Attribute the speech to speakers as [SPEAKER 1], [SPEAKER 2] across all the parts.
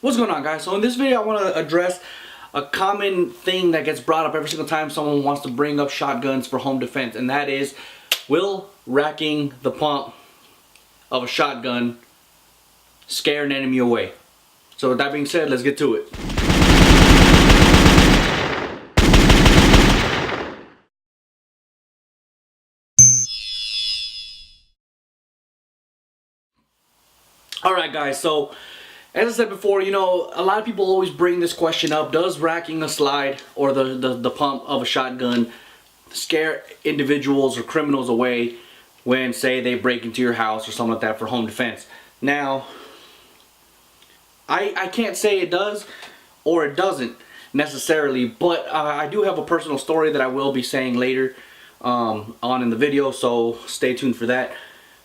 [SPEAKER 1] What's going on, guys? So in this video I want to address a common thing that gets brought up every single time someone wants to bring up shotguns for home defense, and that is, will racking the pump of a shotgun scare an enemy away? So with that being said, let's get to it. Alright guys, so as I said before, you know, a lot of people always bring this question up: does racking a slide or the pump of a shotgun scare individuals or criminals away when, say, they break into your house or something like that for home defense? Now, I can't say it does or it doesn't necessarily, but I do have a personal story that I will be saying later on in the video, so stay tuned for that.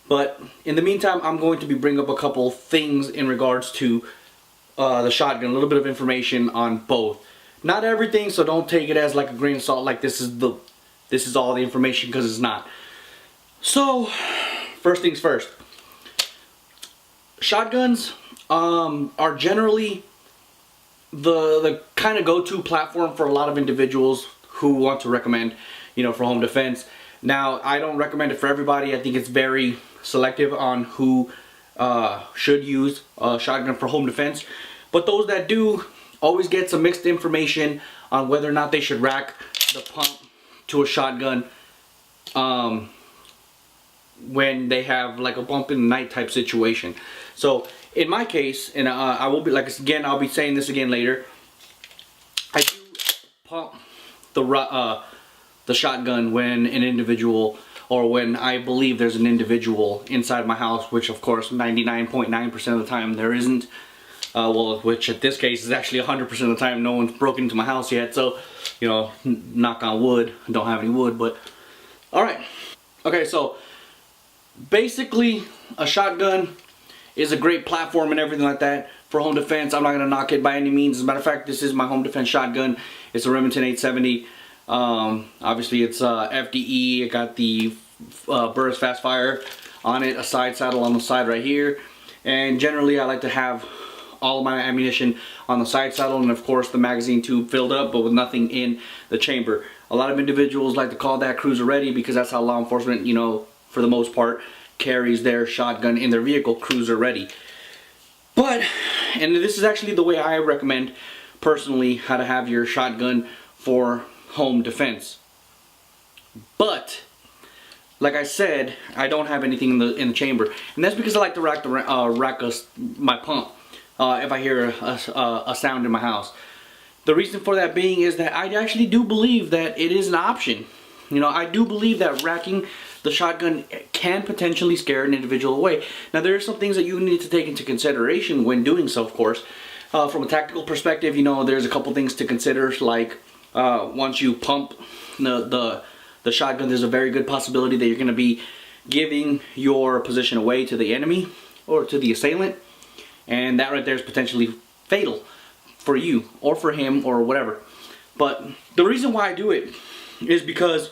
[SPEAKER 1] But in the meantime, I'm going to be bringing up a couple things in regards to the shotgun, a little bit of information on both. Not everything, so don't take it as like a grain of salt, like this is all the information, because it's not. So, first things first. Shotguns are generally the kind of go-to platform for a lot of individuals who want to recommend, you know, for home defense. Now, I don't recommend it for everybody. I think it's very selective on who should use a shotgun for home defense, but those that do always get some mixed information on whether or not they should rack the pump to a shotgun when they have like a bump in the night type situation. So in my case, and I will be, like, again, I'll be saying this again later, I do pump the shotgun when an individual, or when I believe there's an individual inside my house, which of course 99.9% of the time there isn't. Well, which at this case is actually 100% of the time no one's broken into my house yet. So, you know, knock on wood. I don't have any wood, but alright. Okay, so basically a shotgun is a great platform and everything like that for home defense. I'm not going to knock it by any means. As a matter of fact, this is my home defense shotgun. It's a Remington 870. Obviously it's FDE. It got the Burris Fast Fire on it, a side saddle on the side right here, and generally I like to have all of my ammunition on the side saddle, and of course the magazine tube filled up but with nothing in the chamber. A lot of individuals like to call that cruiser ready because that's how law enforcement, you know, for the most part, carries their shotgun in their vehicle, cruiser ready. But, and this is actually the way I recommend personally how to have your shotgun for home defense. But like I said, I don't have anything in the chamber, and that's because I like to rack my pump if I hear a sound in my house. The reason for that being is that I actually do believe that it is an option. You know, I do believe that racking the shotgun can potentially scare an individual away. Now, there are some things that you need to take into consideration when doing so, of course. From a tactical perspective, you know, there's a couple things to consider, like once you pump the shotgun, there's a very good possibility that you're going to be giving your position away to the enemy or to the assailant, and that right there is potentially fatal for you or for him or whatever. But the reason why I do it is because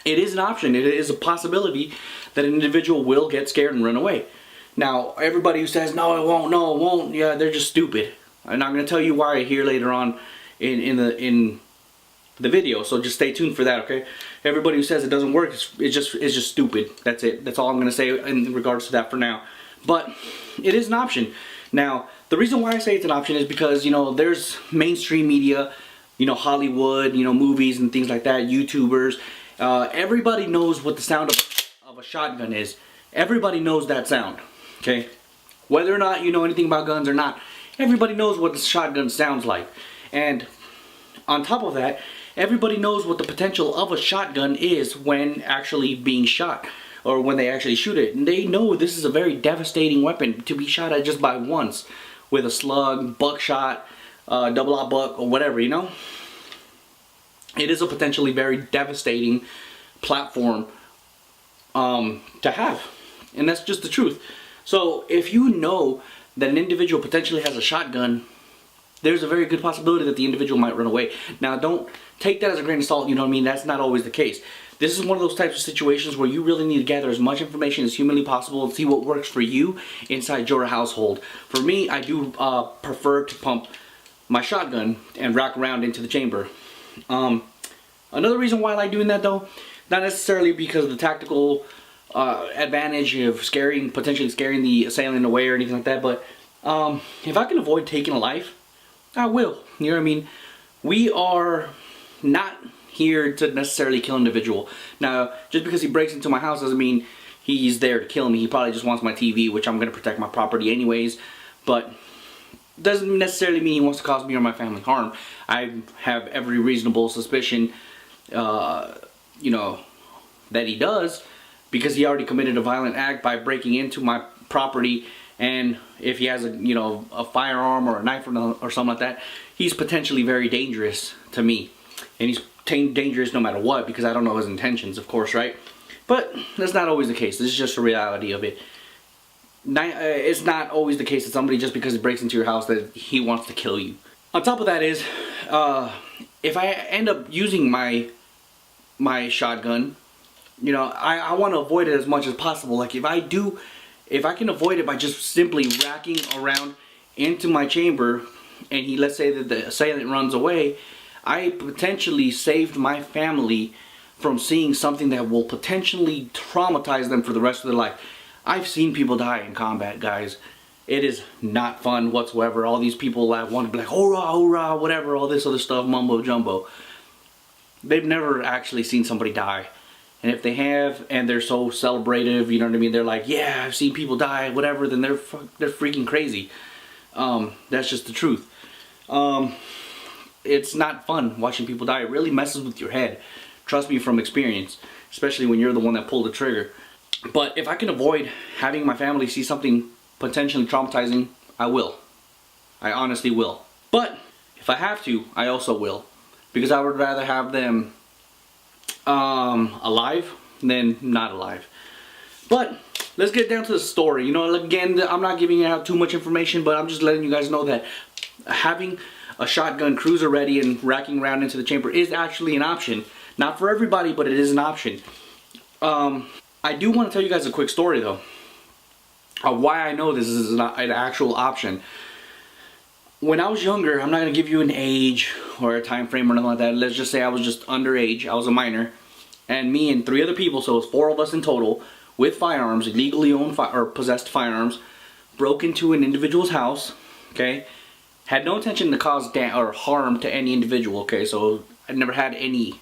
[SPEAKER 1] it is an option. It is a possibility that an individual will get scared and run away. Now, everybody who says no it won't, yeah, they're just stupid. And I'm going to tell you why here later on in the video, so just stay tuned for that, okay? Everybody who says it doesn't work it's just stupid. That's it. That's all I'm going to say in regards to that for now. But it is an option. Now, the reason why I say it's an option is because, you know, there's mainstream media, you know, Hollywood, you know, movies and things like that, YouTubers. Everybody knows what the sound of a shotgun is. Everybody knows that sound, okay? Whether or not you know anything about guns or not, everybody knows what the shotgun sounds like. And on top of that, everybody knows what the potential of a shotgun is when actually being shot, or when they actually shoot it. And they know this is a very devastating weapon to be shot at just by once with a slug, buckshot, double-aught buck, or whatever, you know? It is a potentially very devastating platform to have. And that's just the truth. So if you know that an individual potentially has a shotgun, there's a very good possibility that the individual might run away. Now, don't take that as a grain of salt, you know what I mean? That's not always the case. This is one of those types of situations where you really need to gather as much information as humanly possible and see what works for you inside your household. For me, I do prefer to pump my shotgun and rack around into the chamber. Another reason why I like doing that though, not necessarily because of the tactical advantage of potentially scaring the assailant away or anything like that, but if I can avoid taking a life, I will. You know what I mean? We are not here to necessarily kill an individual. Now, just because he breaks into my house doesn't mean he's there to kill me. He probably just wants my TV, which I'm going to protect my property anyways, but doesn't necessarily mean he wants to cause me or my family harm. I have every reasonable suspicion, you know, that he does, because he already committed a violent act by breaking into my property, and if he has a firearm or a knife or something like that, he's potentially very dangerous to me. And he's dangerous no matter what, because I don't know his intentions, of course, right? But that's not always the case. This is just the reality of it. It's not always the case that somebody, just because he breaks into your house, that he wants to kill you. On top of that is, if I end up using my shotgun, you know, I want to avoid it as much as possible. Like if I can avoid it by just simply racking around into my chamber, and let's say that the assailant runs away, I potentially saved my family from seeing something that will potentially traumatize them for the rest of their life. I've seen people die in combat, guys. It is not fun whatsoever. All these people that want to be like, hoorah, hoorah, whatever, all this other stuff, mumbo jumbo. They've never actually seen somebody die. And if they have, and they're so celebrative, you know what I mean, they're like, yeah, I've seen people die, whatever, then they're freaking crazy. That's just the truth. It's not fun watching people die. It really messes with your head. Trust me from experience, especially when you're the one that pulled the trigger. But if I can avoid having my family see something potentially traumatizing, I will. I honestly will. But if I have to, I also will. Because I would rather have them alive than not alive. But let's get down to the story. You know, again, I'm not giving out too much information, but I'm just letting you guys know that having a shotgun cruiser ready and racking around into the chamber is actually an option. Not for everybody, but it is an option. I do want to tell you guys a quick story though, why I know this is an actual option. When I was younger, I'm not going to give you an age or a time frame or nothing like that. Let's just say I was just underage. I was a minor. And me and 3 other people, so it was 4 of us in total, with firearms, illegally owned or possessed firearms, broke into an individual's house, okay? Had no intention to cause or harm to any individual, okay? So we never had any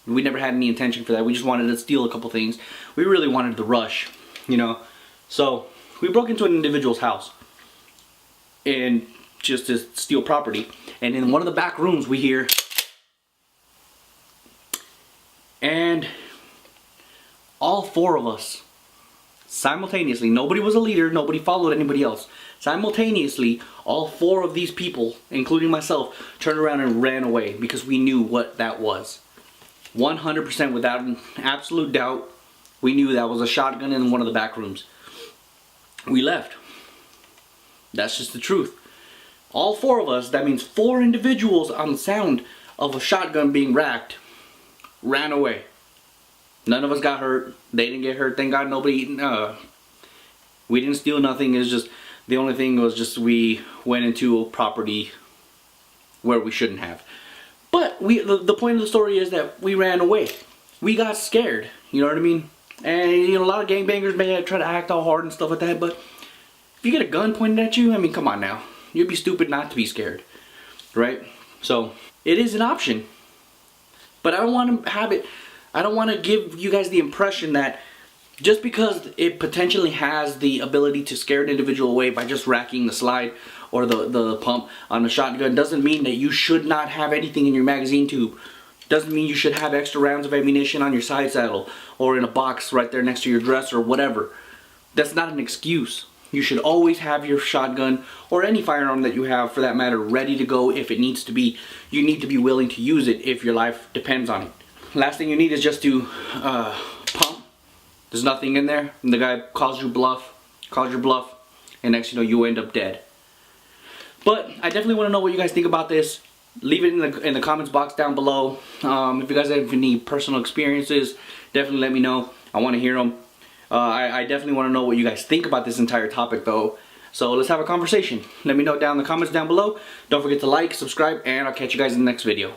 [SPEAKER 1] intention for that. We just wanted to steal a couple things. We really wanted the rush, you know? So we broke into an individual's house and just to steal property, and in one of the back rooms we hear, and all 4 of us simultaneously, nobody was a leader, nobody followed anybody else, simultaneously all 4 of these people, including myself, turned around and ran away, because we knew what that was. 100% without an absolute doubt, we knew that was a shotgun in one of the back rooms. We left. That's just the truth. All 4 of us, that means 4 individuals on the sound of a shotgun being racked, ran away. None of us got hurt. They didn't get hurt. Thank God nobody, we didn't steal nothing. It's just, the only thing was just we went into a property where we shouldn't have. But the point of the story is that we ran away. We got scared, you know what I mean? And you know, a lot of gangbangers may try to act all hard and stuff like that, but if you get a gun pointed at you, I mean, come on now. You'd be stupid not to be scared, right? So it is an option, but I don't want to give you guys the impression that just because it potentially has the ability to scare an individual away by just racking the slide or the pump on a shotgun doesn't mean that you should not have anything in your magazine tube. Doesn't mean you should have extra rounds of ammunition on your side saddle or in a box right there next to your dresser or whatever. That's not an excuse. You should always have your shotgun or any firearm that you have, for that matter, ready to go if it needs to be. You need to be willing to use it if your life depends on it. Last thing you need is just to pump. There's nothing in there, and the guy calls your bluff, and next you know, you end up dead. But I definitely want to know what you guys think about this. leave it in the comments box down below. If you guys have any personal experiences, definitely let me know. I want to hear them. I definitely want to know what you guys think about this entire topic though. So let's have a conversation. Let me know down in the comments down below. Don't forget to like, subscribe, and I'll catch you guys in the next video.